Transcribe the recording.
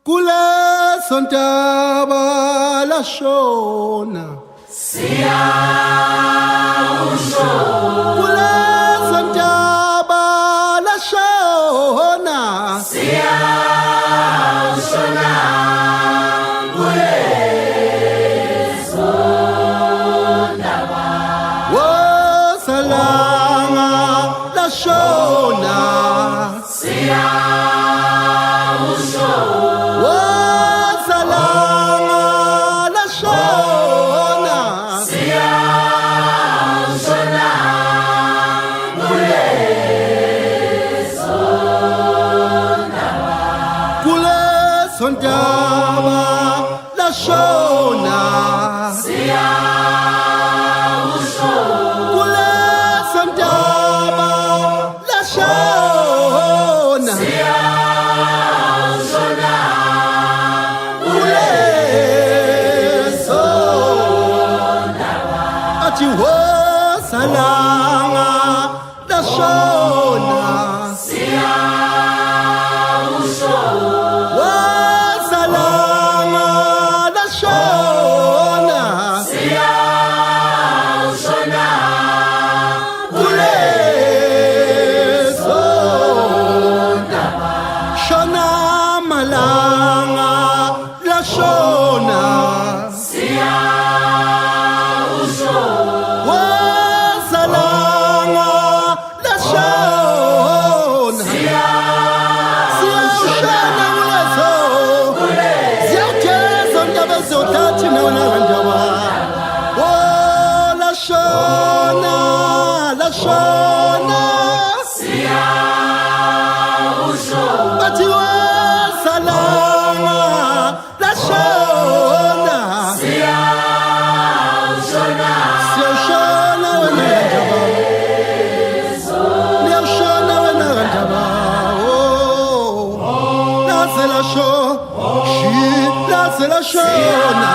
Kule sontaba la shona Kule sontaba la shona Wo salanga la shona Wo salanga la shona Kule sontaba la shona Kule sontaba la shona Kule sontaba Ati wo salanga la shona Wasalama la shona Kule sonda Shona malanga la shona Wasalama la shona Siyawushona kulezo Ziyawutheza ndaba ziyothatha nawe ndaba Oh la shona Bathi wasalama la shona Siyawushona wena ndaba Niyawushona wena ndaba Oh la shona